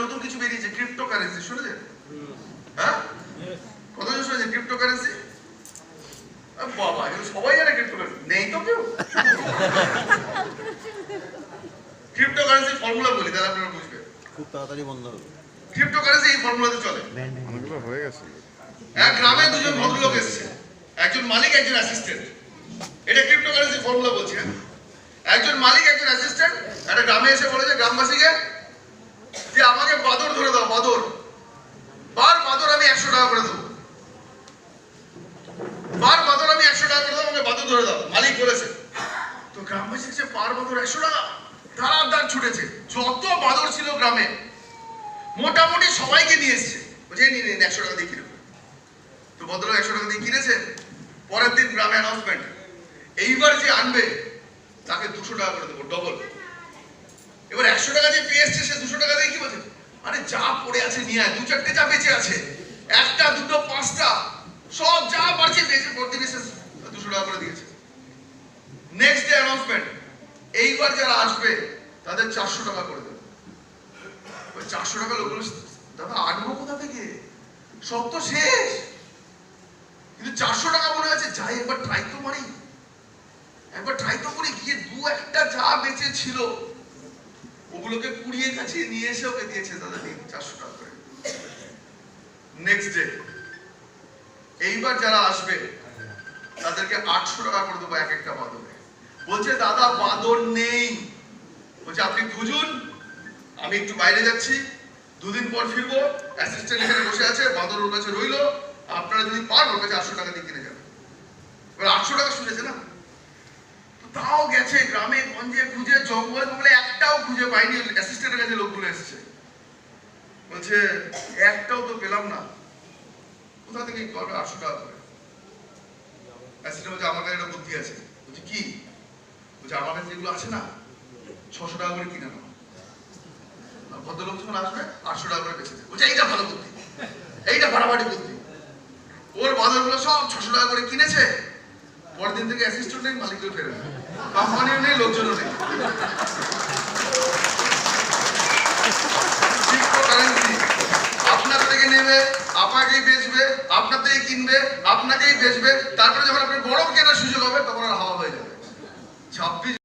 নতুন কিছু বেরিয়েছে, ক্রিপ্টোকারেন্সি, শুনেছেন? হ্যাঁ, কতজন শুনেছেন ক্রিপ্টোকারেন্সি? বাবা, এগুলো সবাই জানে ক্রিপ্টোকারেন্সি, নেই তো কেউ? ক্রিপ্টোকারেন্সি ফর্মুলা বলি, তাহলে আপনারা বুঝবেন। খুব তাড়াতাড়ি বন্ধ হবে। ক্রিপ্টোকারেন্সি এই ফর্মুলাতে চলে। অনেকগুলো হয়ে গেছে। এক গ্রামে দুজন ভদ্রলোক এসেছে, একজন মালিক একজন অ্যাসিস্ট্যান্ট। এটা ক্রিপ্টোকারেন্সি ফর্মুলা বলছি। একজন মালিক একজন অ্যাসিস্ট্যান্ট একটা গ্রামে এসে বলেছে গ্রামবাসীকে যে আমাকে বাদর ধরে দাও, বাদর বাদর আমি 100 টাকা করে দেবো, বাদর আমি 100 টাকা করে দেবো, আমাকে বাদর ধরে দাও, মালিক বলেছে। তো গ্রামবাসী যে বাদর 100 টাকা, দাঁড়ার ছুটেছে। যত বাদর ছিল গ্রামে মোটামুটি সবাইকে নিয়ে এসছে, বলছে নিয়ে নিন 100 টাকা দিয়ে কিনে। তো ভদ্রলোক 100 টাকা দিয়ে কিনেছে। পরের দিন গ্রামে অ্যানাউন্সমেন্ট, এইবার যে আনবে তাকে 200 টাকা করে দেবো, ডবল। এবার 100 টাকা যে পেয়ে এসছে সে 200 টাকা দিয়ে কি বলছে, আরে যা পড়ে আছে নিয়ে আয়, 2-4টে যা বেঁচে আছে, 1টা 2টো 5টা সব যা পারছে পেয়েছে, পরদিন এসে 200 টাকা করে দিয়েছে। নেক্সট ডে অ্যানাউন্সমেন্ট, এইবার যারা আসবে তাদের 400 টাকা করে দেবো। 400 টাকা লোকগুলো, দাদা আনবো কোথা থেকে, সব তো শেষ। কিন্তু 400 টাকা মনে আছে, যাই একবার ট্রাই তো মারি, একবার ট্রাই তো করে গিয়ে 2-1টা যা বেঁচে ছিল ওগুলোকে কুড়িয়ে কাছিয়ে নিয়ে এসে ওকে দিয়েছে, দাদা নিন 400 টাকা করে। নেক্সট ডে এইবার যারা আসবে তাদেরকে 800 টাকা করে দেবো এক একটা বাদরে। বলছে দাদা বাদর নেই, বলছে আপনি খুঁজুন, আমি একটু বাইরে যাচ্ছি, 2 দিন পর ফিরবো, অ্যাসিস্ট্যান্ট এখানে বসে আছে, বাদর ওর কাছে রইলো, আপনারা যদি পান ওর কাছে 800 টাকা দিয়ে কিনে যাবেন। এবার 800 টাকা শুনেছে না, তাও গেছে গ্রামে গঞ্জে খুঁজে, জঙ্গলে জঙ্গলে, একটাও খুঁজে পাইনি। অ্যাসিস্ট্যান্টের কাছে লোকগুলো এসছে, বলছে একটাও তো পেলাম না, কোথা থেকে করবে 800 টাকা করে? অ্যাসিস্ট্যান্ট বলছে আমার কাছে একটা বুদ্ধি আছে। বলছে কি? বলছে আমার কাছে যেগুলো আছে না 600 টাকা করে কিনে নাও, ভদ্রলোক যখন আসবে 800 টাকা করে বেঁচে দেবে। বলছে এইটা ভালো বুদ্ধি, এইটা ফাটাফাটি বুদ্ধি। ওর বাজারগুলো সব 600 টাকা করে কিনেছে। পরের দিন থেকে অ্যাসিস্ট্যান্ট নেই, মালিকও ফেরে না, কোম্পানিও নেই, লোকজনও নেই। ক্রিপ্টোকারেন্সি আপনার থেকে নেবে, আপনাকেই বেচবে, আপনার থেকে কিনবে, আপনাকেই বেচবে, তারপরে যখন আপনার বড় কেনার সুযোগ হবে তখন আর হাওয়া হয়ে যাবে। 26